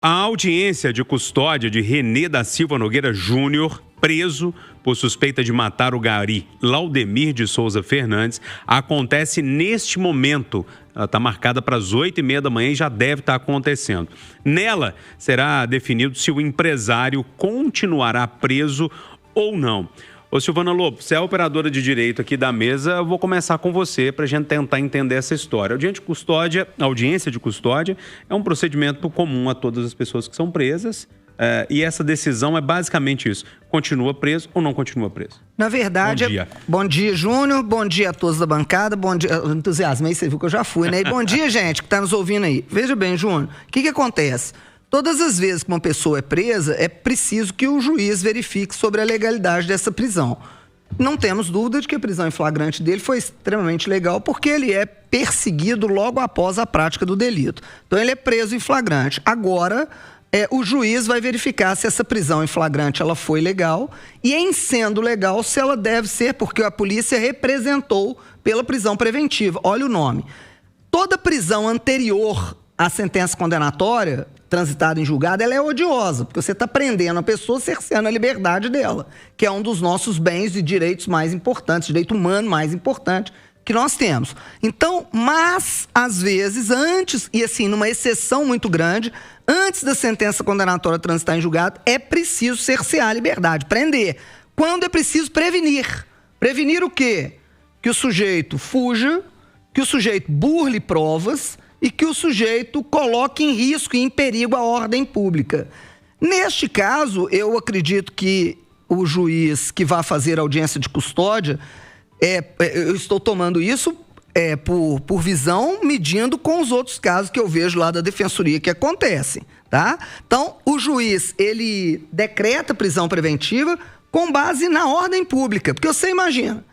A audiência de custódia de Renê da Silva Nogueira Júnior, preso por suspeita de matar o gari Laudemir de Souza Fernandes, acontece neste momento. Ela está marcada para as 8h30 da manhã e já deve estar acontecendo. Nela, será definido se o empresário continuará preso ou não. Ô Silvana Lobo, você é a operadora de direito aqui da mesa, eu vou começar com você para a gente tentar entender essa história. A audiência de custódia é um procedimento comum a todas as pessoas que são presas, e essa decisão é basicamente isso: continua preso ou não continua preso? Na verdade, bom dia, Júnior, bom dia a todos da bancada, bom dia, entusiasmei, você viu que eu já fui, né? E bom dia, gente, que está nos ouvindo aí. Veja bem, Júnior, o que acontece? Todas as vezes que uma pessoa é presa, é preciso que o juiz verifique sobre a legalidade dessa prisão. Não temos dúvida de que a prisão em flagrante dele foi extremamente legal, porque ele é perseguido logo após a prática do delito. Então ele é preso em flagrante. Agora, o juiz vai verificar se essa prisão em flagrante ela foi legal, e em sendo legal, se ela deve ser, porque a polícia representou pela prisão preventiva. Olha o nome. Toda prisão anterior à sentença condenatória, transitada em julgado, ela é odiosa, porque você está prendendo a pessoa, cerceando a liberdade dela, que é um dos nossos bens e direitos mais importantes, direito humano mais importante que nós temos. Então, mas, às vezes, antes, e assim, numa exceção muito grande, antes da sentença condenatória transitar em julgado, é preciso cercear a liberdade, prender. Quando é preciso prevenir. Prevenir o quê? Que o sujeito fuja, que o sujeito burle provas, e que o sujeito coloque em risco e em perigo a ordem pública. Neste caso, eu acredito que o juiz que vai fazer a audiência de custódia, eu estou tomando isso por visão, medindo com os outros casos que eu vejo lá da defensoria que acontecem, tá? Então, o juiz, ele decreta prisão preventiva com base na ordem pública, porque você imagina,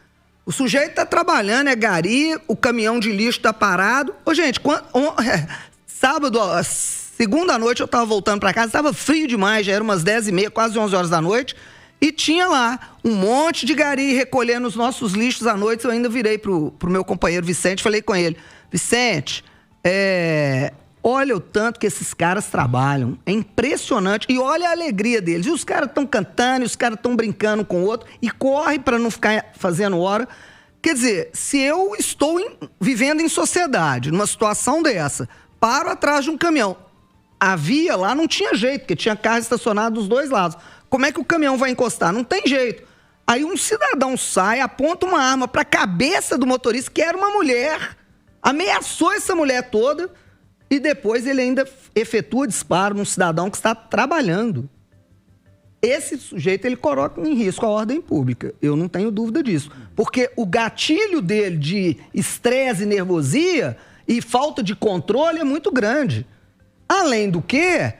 o sujeito está trabalhando, é gari, o caminhão de lixo está parado. Ô, gente, sábado, segunda noite, eu estava voltando para casa, estava frio demais, já era umas 10h30, quase 11 horas da noite, e tinha lá um monte de gari recolhendo os nossos lixos à noite. Eu ainda virei pro meu companheiro Vicente, falei com ele: Vicente, olha o tanto que esses caras trabalham, é impressionante, e olha a alegria deles, e os caras estão cantando, e os caras estão brincando com o outro, e corre para não ficar fazendo hora. Quer dizer, se eu estou vivendo em sociedade, numa situação dessa, paro atrás de um caminhão, a via lá não tinha jeito, porque tinha carro estacionado dos dois lados, como é que o caminhão vai encostar? Não tem jeito. Aí um cidadão sai, aponta uma arma para a cabeça do motorista, que era uma mulher, ameaçou essa mulher toda, e depois ele ainda efetua disparo num cidadão que está trabalhando. Esse sujeito, ele coloca em risco a ordem pública. Eu não tenho dúvida disso. Porque o gatilho dele de estresse e nervosia e falta de controle é muito grande. Além do que,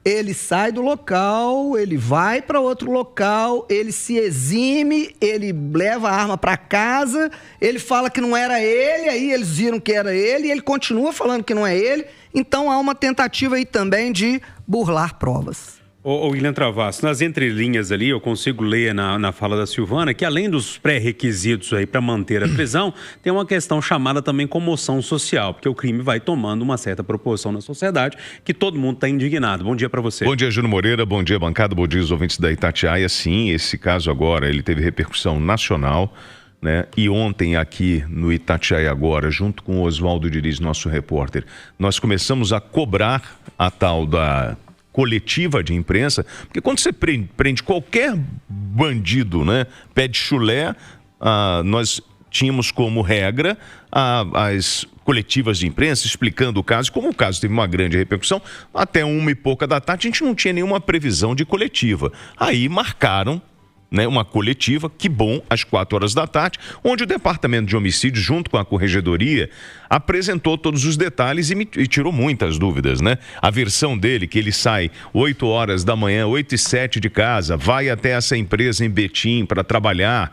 ele sai do local, ele vai para outro local, ele se exime, ele leva a arma para casa, ele fala que não era ele, aí eles viram que era ele, e ele continua falando que não é ele. Então há uma tentativa aí também de burlar provas. Ô William Travassos, nas entrelinhas ali, eu consigo ler na fala da Silvana que, além dos pré-requisitos aí para manter a prisão, tem uma questão chamada também comoção social, porque o crime vai tomando uma certa proporção na sociedade, que todo mundo está indignado. Bom dia para você. Bom dia, Júnior Moreira, bom dia, bancada, bom dia, os ouvintes da Itatiaia. Sim, esse caso agora, ele teve repercussão nacional, né? E ontem aqui no Itatiaia Agora, junto com o Oswaldo Diniz, nosso repórter, nós começamos a cobrar a tal da coletiva de imprensa, porque quando você prende qualquer bandido, né, pede chulé, nós tínhamos como regra as coletivas de imprensa explicando o caso. Como o caso teve uma grande repercussão, até 1h pouca da tarde a gente não tinha nenhuma previsão de coletiva. Aí marcaram, né, uma coletiva, que bom, às 4h da tarde, onde o Departamento de Homicídios, junto com a Corregedoria, apresentou todos os detalhes e tirou muitas dúvidas, né? A versão dele, que ele sai 8h da manhã, 8h07 de casa, vai até essa empresa em Betim para trabalhar,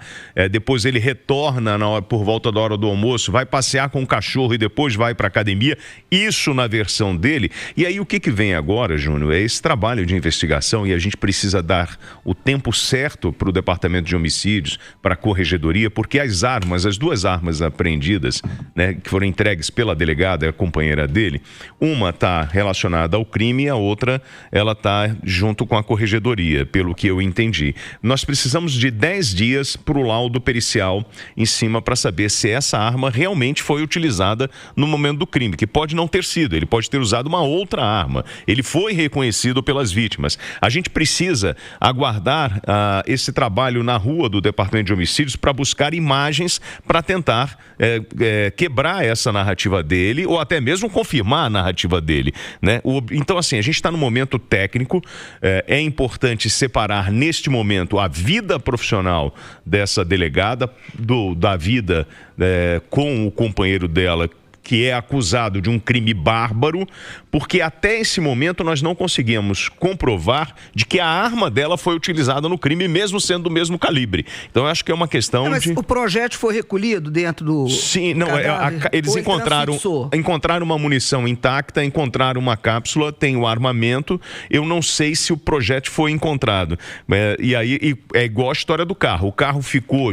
depois ele retorna por volta da hora do almoço, vai passear com o cachorro e depois vai para a academia, isso na versão dele. E aí o que vem agora, Júnior, é esse trabalho de investigação, e a gente precisa dar o tempo certo para o Departamento de Homicídios, para a Corregedoria, porque as duas armas apreendidas, né, que foram entregues pela delegada, a companheira dele, uma está relacionada ao crime e a outra ela está junto com a Corregedoria, pelo que eu entendi. Nós precisamos de 10 dias para o laudo pericial em cima para saber se essa arma realmente foi utilizada no momento do crime, que pode não ter sido, ele pode ter usado uma outra arma. Ele foi reconhecido pelas vítimas. A gente precisa aguardar esse trabalho na rua do Departamento de Homicídios para buscar imagens para tentar quebrar essa narrativa dele ou até mesmo confirmar a narrativa dele, né? Então, assim, a gente está no momento técnico, é importante separar neste momento a vida profissional dessa delegada da vida com o companheiro dela, que é acusado de um crime bárbaro, porque até esse momento nós não conseguimos comprovar de que a arma dela foi utilizada no crime, mesmo sendo do mesmo calibre. Então eu acho que é uma questão mas o projétil foi recolhido dentro do... Sim, não, eles encontraram uma munição intacta, encontraram uma cápsula, tem o armamento. Eu não sei se o projétil foi encontrado. E aí é igual a história do carro. O carro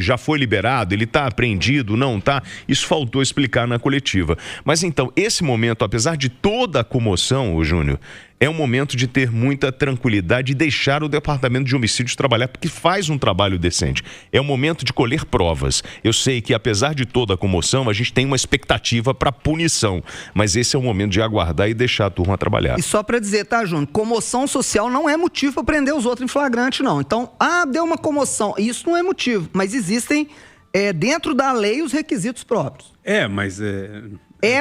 já foi liberado, ele está apreendido, não está? Isso faltou explicar na coletiva. Mas então, esse momento, apesar de toda a comoção, Júnior, é um momento de ter muita tranquilidade e deixar o Departamento de Homicídios trabalhar, porque faz um trabalho decente. É o momento de colher provas. Eu sei que, apesar de toda a comoção, a gente tem uma expectativa para punição, mas esse é o momento de aguardar e deixar a turma trabalhar. E só para dizer, tá, Júnior, comoção social não é motivo para prender os outros em flagrante, não. Então, deu uma comoção, isso não é motivo, mas existem, dentro da lei, os requisitos próprios. Mas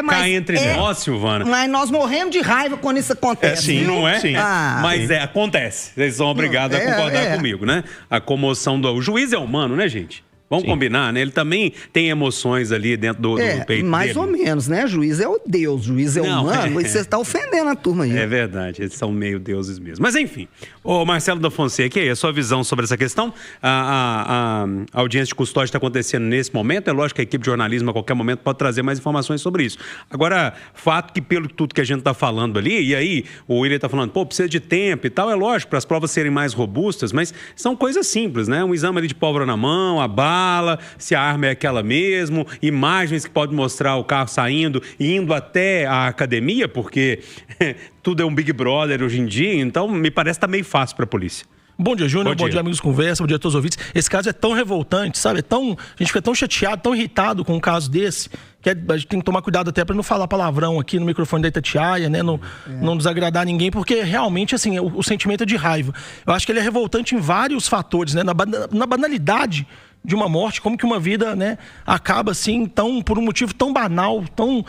Cá entre nós, Silvana. Mas nós morremos de raiva quando isso acontece. Sim, não é? Sim. Mas acontece. Vocês são obrigados a concordar comigo, né? A comoção do... O juiz é humano, né, gente? Vamos combinar, né? Ele também tem emoções ali dentro do peito mais dele. ou menos, né? Juiz é o Deus, juiz é humano, mas você está ofendendo a turma aí. É verdade, eles são meio deuses mesmo. Mas enfim, ô Marcelo da Fonseca, e aí, a sua visão sobre essa questão? A audiência de custódia está acontecendo nesse momento, é lógico que a equipe de jornalismo a qualquer momento pode trazer mais informações sobre isso. Agora, fato que pelo tudo que a gente está falando ali, e aí o William está falando, precisa de tempo e tal, é lógico, para as provas serem mais robustas, mas são coisas simples, né? Um exame ali de pólvora na mão, a bala, se a arma é aquela mesmo, imagens que podem mostrar o carro saindo e indo até a academia, porque tudo é um Big Brother hoje em dia, então me parece que tá meio fácil para a polícia. Bom dia, Júnior. Bom dia, amigos Conversa. Bom dia a todos os ouvintes. Esse caso é tão revoltante, sabe? A gente fica tão chateado, tão irritado com um caso desse, que a gente tem que tomar cuidado até para não falar palavrão aqui no microfone da Itatiaia, né? Não desagradar ninguém, porque realmente, assim, o sentimento é de raiva. Eu acho que ele é revoltante em vários fatores, né? Na banalidade de uma morte, como que uma vida, né, acaba assim, por um motivo tão banal, tão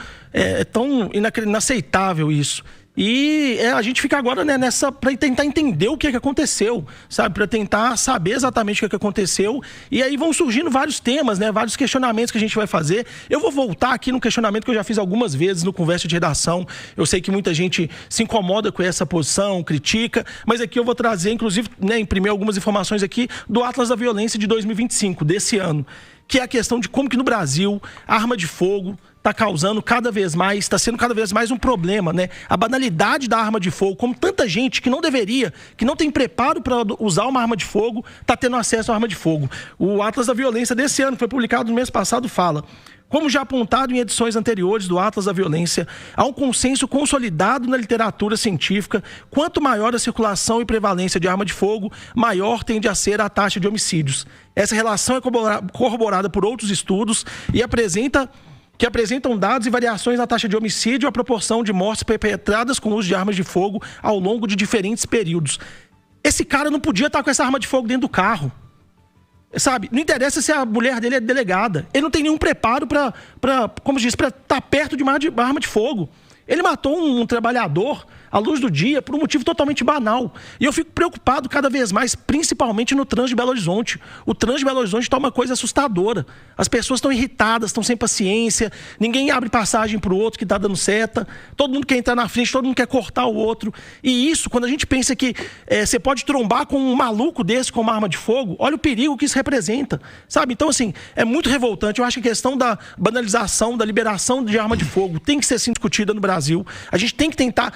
inaceitável isso. E a gente fica agora, né, nessa, para tentar entender o que é que aconteceu, sabe? Para tentar saber exatamente o que é que aconteceu. E aí vão surgindo vários temas, né? Vários questionamentos que a gente vai fazer. Eu vou voltar aqui no questionamento que eu já fiz algumas vezes no Conversa de Redação. Eu sei que muita gente se incomoda com essa posição, critica, mas aqui eu vou trazer, inclusive, né, imprimir algumas informações aqui do Atlas da Violência de 2025, desse ano, que é a questão de como que no Brasil a arma de fogo está causando cada vez mais, está sendo cada vez mais um problema, né? A banalidade da arma de fogo, como tanta gente que não deveria, que não tem preparo para usar uma arma de fogo, está tendo acesso à arma de fogo. O Atlas da Violência desse ano, que foi publicado no mês passado, fala: como já apontado em edições anteriores do Atlas da Violência, há um consenso consolidado na literatura científica: quanto maior a circulação e prevalência de arma de fogo, maior tende a ser a taxa de homicídios. Essa relação é corroborada por outros estudos e apresentam dados e variações na taxa de homicídio e a proporção de mortes perpetradas com o uso de armas de fogo ao longo de diferentes períodos. Esse cara não podia estar com essa arma de fogo dentro do carro. Sabe, não interessa se a mulher dele é delegada. Ele não tem nenhum preparo para estar perto de uma arma de fogo. Ele matou um trabalhador à luz do dia por um motivo totalmente banal. E eu fico preocupado cada vez mais, principalmente no trânsito de Belo Horizonte. O trânsito de Belo Horizonte está uma coisa assustadora. As pessoas estão irritadas, estão sem paciência, ninguém abre passagem para o outro que está dando seta, todo mundo quer entrar na frente, todo mundo quer cortar o outro. E isso, quando a gente pensa que você pode trombar com um maluco desse com uma arma de fogo, olha o perigo que isso representa, sabe? Então, assim, é muito revoltante. Eu acho que a questão da banalização, da liberação de arma de fogo tem que ser sim discutida no Brasil. A gente tem que tentar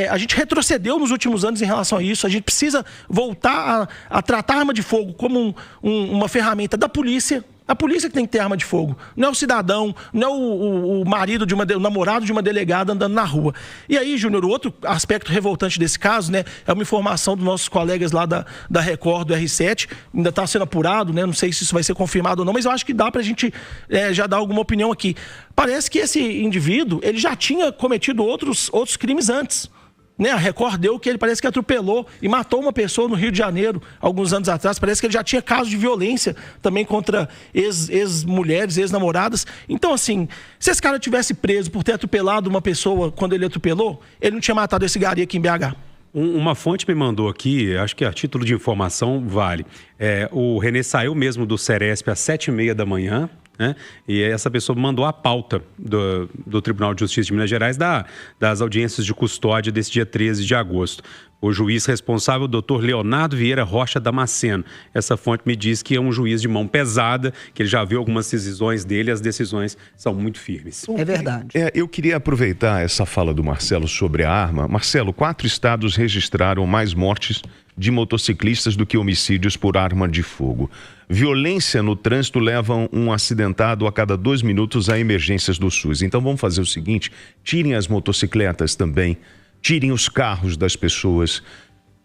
a gente retrocedeu nos últimos anos em relação a isso. A gente precisa voltar a tratar a arma de fogo como uma ferramenta da polícia. A polícia que tem que ter arma de fogo. Não é o cidadão, não é o marido o namorado de uma delegada andando na rua. E aí, Júnior, o outro aspecto revoltante desse caso, né, é uma informação dos nossos colegas lá da Record, do R7, ainda está sendo apurado, né, não sei se isso vai ser confirmado ou não, mas eu acho que dá para a gente já dar alguma opinião aqui. Parece que esse indivíduo, ele já tinha cometido outros crimes antes. Né? A Record deu que ele parece que atropelou e matou uma pessoa no Rio de Janeiro alguns anos atrás. Parece que ele já tinha casos de violência também contra ex-mulheres, ex-namoradas. Então, assim, se esse cara tivesse preso por ter atropelado uma pessoa quando ele atropelou, ele não tinha matado esse gari aqui em BH. Uma fonte me mandou aqui, acho que a título de informação vale. O Renê saiu mesmo do Ceresp às 7h30 da manhã. Né? E essa pessoa mandou a pauta do Tribunal de Justiça de Minas Gerais das audiências de custódia desse dia 13 de agosto. O juiz responsável, o doutor Leonardo Vieira Rocha Damasceno. Essa fonte me diz que é um juiz de mão pesada, que ele já viu algumas decisões dele e as decisões são muito firmes. É verdade. Eu queria aproveitar essa fala do Marcelo sobre a arma. Marcelo, 4 estados registraram mais mortes de motociclistas do que homicídios por arma de fogo. Violência no trânsito leva um acidentado a cada 2 minutos a emergências do SUS. Então vamos fazer o seguinte, tirem as motocicletas também, tirem os carros das pessoas.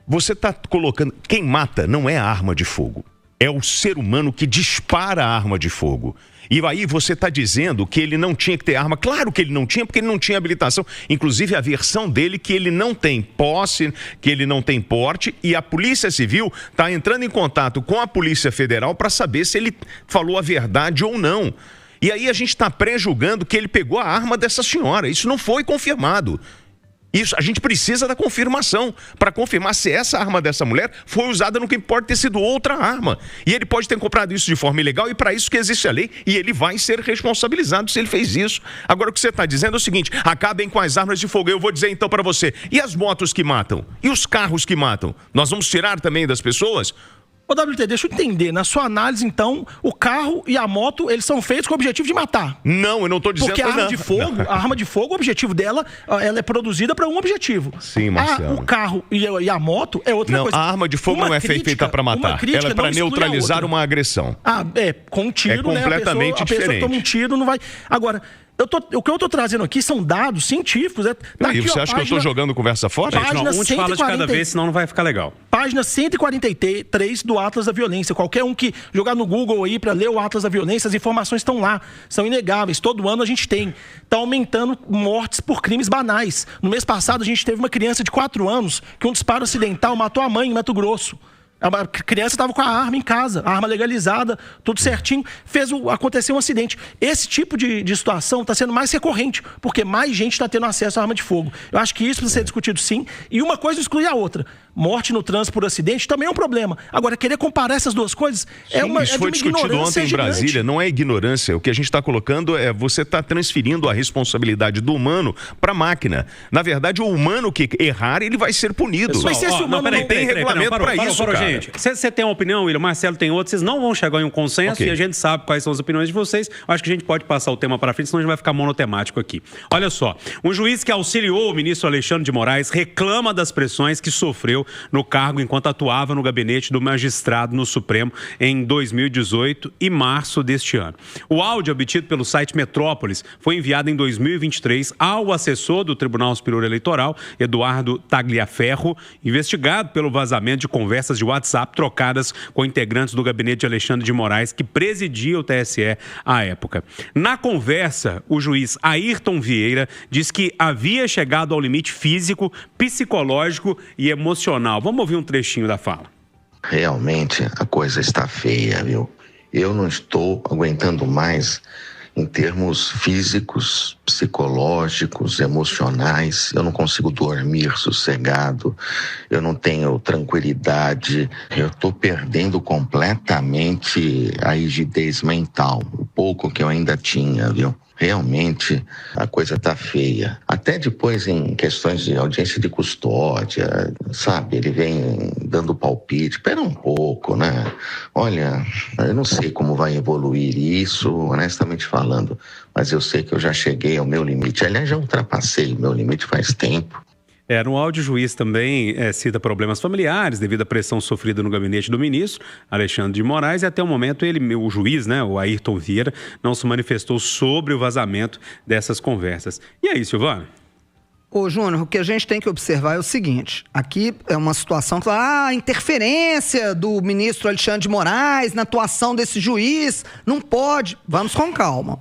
Você está colocando... Quem mata não é a arma de fogo, é o ser humano que dispara a arma de fogo. E aí você está dizendo que ele não tinha que ter arma. Claro que ele não tinha, porque ele não tinha habilitação. Inclusive a versão dele que ele não tem posse, que ele não tem porte. E a Polícia Civil está entrando em contato com a Polícia Federal para saber se ele falou a verdade ou não. E aí a gente está pré-julgando que ele pegou a arma dessa senhora. Isso não foi confirmado. Isso, a gente precisa da confirmação para confirmar se essa arma dessa mulher foi usada no que pode ter sido outra arma. E ele pode ter comprado isso de forma ilegal e para isso que existe a lei e ele vai ser responsabilizado se ele fez isso. Agora o que você está dizendo é o seguinte, acabem com as armas de fogo. Eu vou dizer então para você, e as motos que matam? E os carros que matam? Nós vamos tirar também das pessoas? Ô WT, deixa eu entender, na sua análise então, o carro e a moto, eles são feitos com o objetivo de matar. Não, eu não estou dizendo... Porque a arma de fogo, o objetivo dela, ela é produzida para um objetivo. Sim, Marcelo. O carro e a moto é outra coisa. A arma de fogo não é feita para matar, ela é para neutralizar uma agressão. Com um tiro, né? Completamente diferente. A pessoa toma um tiro, não vai... Agora... o que eu estou trazendo aqui são dados científicos. E você acha que eu estou jogando conversa fora? Um te fala de cada vez, senão não vai ficar legal. Página 143 do Atlas da Violência. Qualquer um que jogar no Google aí para ler o Atlas da Violência, as informações estão lá. São inegáveis. Todo ano a gente tem. Está aumentando mortes por crimes banais. No mês passado a gente teve uma criança de 4 anos que um disparo acidental matou a mãe em Mato Grosso. A criança estava com a arma em casa, a arma legalizada, tudo certinho, aconteceu um acidente. Esse tipo de situação está sendo mais recorrente, porque mais gente está tendo acesso à arma de fogo. Eu acho que isso precisa ser discutido sim, e uma coisa exclui a outra. Morte no trânsito por acidente também é um problema. Agora, querer comparar essas duas coisas isso foi discutido ontem em Brasília, não é ignorância. O que a gente está colocando é você está transferindo a responsabilidade do humano para a máquina. Na verdade, o humano que errar, ele vai ser punido. Pessoal, mas se esse humano não tem regulamento para isso, cara. Gente, você tem uma opinião, William, Marcelo tem outra, vocês não vão chegar em um consenso e a gente sabe quais são as opiniões de vocês. Acho que a gente pode passar o tema para frente, senão a gente vai ficar monotemático aqui. Olha só, um juiz que auxiliou o ministro Alexandre de Moraes reclama das pressões que sofreu no cargo enquanto atuava no gabinete do magistrado no Supremo em 2018 e março deste ano. O áudio obtido pelo site Metrópolis foi enviado em 2023 ao assessor do Tribunal Superior Eleitoral, Eduardo Tagliaferro, investigado pelo vazamento de conversas de WhatsApp trocadas com integrantes do gabinete de Alexandre de Moraes, que presidia o TSE à época. Na conversa, o juiz Ayrton Vieira diz que havia chegado ao limite físico, psicológico e emocional. Vamos ouvir um trechinho da fala. Realmente a coisa está feia, viu? Eu não estou aguentando mais em termos físicos, psicológicos, emocionais. Eu não consigo dormir sossegado, eu não tenho tranquilidade, eu estou perdendo completamente a rigidez mental, o pouco que eu ainda tinha, viu? Realmente a coisa está feia. Até depois em questões de audiência de custódia, sabe? Ele vem dando palpite. Espera um pouco, né? Olha, eu não sei como vai evoluir isso, honestamente falando, mas eu sei que eu já cheguei ao meu limite. Aliás, já ultrapassei o meu limite faz tempo. No áudio, o juiz também cita problemas familiares devido à pressão sofrida no gabinete do ministro Alexandre de Moraes, e até o momento o juiz, o Ayrton Vieira, não se manifestou sobre o vazamento dessas conversas. E aí, Silvana? Ô, Júnior, o que a gente tem que observar é o seguinte, aqui é uma situação que interferência do ministro Alexandre de Moraes na atuação desse juiz, não pode, vamos com calma.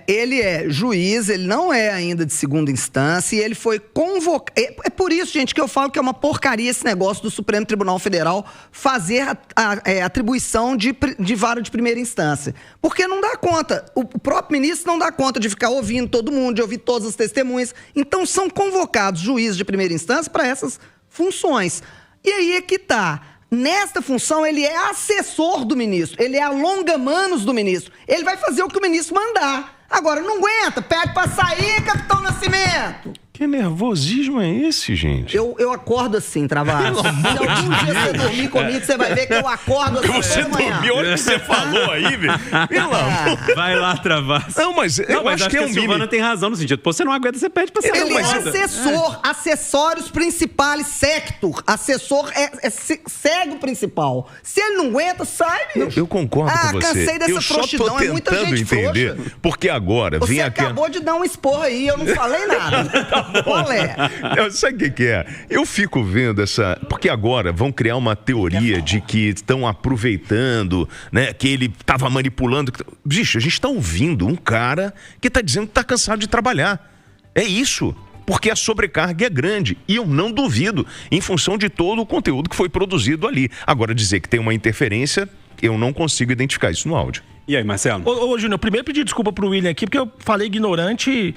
Ele é juiz, ele não é ainda de segunda instância e ele foi convocado. É por isso, gente, que eu falo que é uma porcaria esse negócio do Supremo Tribunal Federal fazer a atribuição de vara de primeira instância. Porque não dá conta. O próprio ministro não dá conta de ficar ouvindo todo mundo, de ouvir todas as testemunhas. Então são convocados juízes de primeira instância para essas funções. E aí é que tá. Nesta função, ele é assessor do ministro, ele é alonga-manos do ministro. Ele vai fazer o que o ministro mandar. Agora, não aguenta, pede pra sair, Capitão Nascimento. Que nervosismo é esse, gente? Eu acordo assim, Travassos. Se algum dia você dormir comigo, você vai ver que eu acordo assim. Você dormiu, olha o que você falou aí, velho. Pelo amor. Vai lá, Travassos. Não, mas eu acho que é um mínimo. A Silvana tem razão no sentido. Você não aguenta, você pede pra sair. Ele é assessor, acessórios principais, sector. Assessor segue o principal. Se ele não aguenta, sai, bicho. Eu concordo com você. Cansei dessa frouxidão, é muita gente entender, frouxa. Porque agora você acabou de dar um esporro aí, eu não falei nada. Qual é? Sabe o que é? Eu fico vendo essa... Porque agora vão criar uma teoria de que estão aproveitando, né? Que ele estava manipulando. Bicho, a gente está ouvindo um cara que está dizendo que está cansado de trabalhar. É isso. Porque a sobrecarga é grande. E eu não duvido, em função de todo o conteúdo que foi produzido ali. Agora, dizer que tem uma interferência, eu não consigo identificar isso no áudio. E aí, Marcelo? Ô, Júnior, primeiro pedir desculpa pro William aqui, porque eu falei ignorante,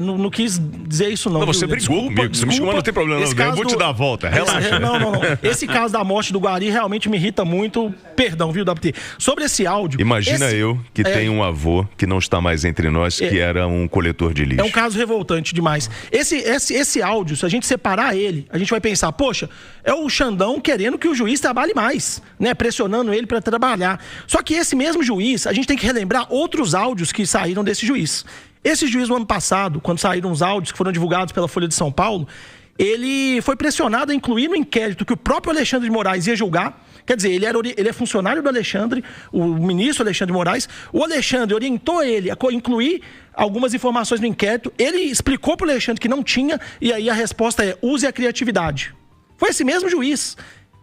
não quis dizer isso não. Não, você brigou comigo, você me chamou, não tem problema, eu vou te dar a volta, relaxa. Não. Esse caso da morte do Guari realmente me irrita muito, perdão, viu, WT? Sobre esse áudio... Imagina eu que tenho um avô que não está mais entre nós, que era um coletor de lixo. É um caso revoltante demais. Esse áudio, se a gente separar ele, a gente vai pensar, poxa, é o Xandão querendo que o juiz trabalhe mais, né? Pressionando ele para trabalhar. Só que esse mesmo juiz, a gente tem que relembrar outros áudios que saíram desse juiz. Esse juiz, no ano passado, quando saíram os áudios que foram divulgados pela Folha de São Paulo, ele foi pressionado a incluir no inquérito que o próprio Alexandre de Moraes ia julgar. Quer dizer, ele é funcionário do Alexandre, o ministro Alexandre de Moraes. O Alexandre orientou ele a incluir algumas informações no inquérito. Ele explicou para o Alexandre que não tinha, e aí a resposta é: use a criatividade. Foi esse mesmo juiz.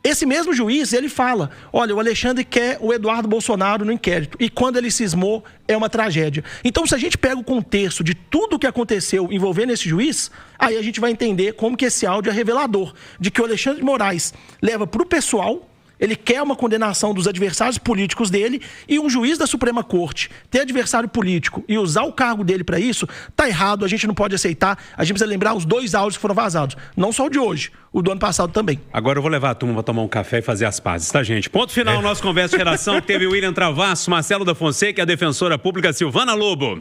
Esse mesmo juiz, ele fala, olha, o Alexandre quer o Eduardo Bolsonaro no inquérito. E quando ele cismou, é uma tragédia. Então, se a gente pega o contexto de tudo o que aconteceu envolvendo esse juiz, aí a gente vai entender como que esse áudio é revelador. De que o Alexandre de Moraes leva para o pessoal, ele quer uma condenação dos adversários políticos dele, e um juiz da Suprema Corte ter adversário político e usar o cargo dele para isso, tá errado, a gente não pode aceitar. A gente precisa lembrar os 2 áudios que foram vazados. Não só o de hoje, o do ano passado também. Agora eu vou levar a turma para tomar um café e fazer as pazes, tá, gente? Ponto final, nosso Conversa de Redação, que teve o William Travassos, Marcelo da Fonseca e a defensora pública Silvana Lobo.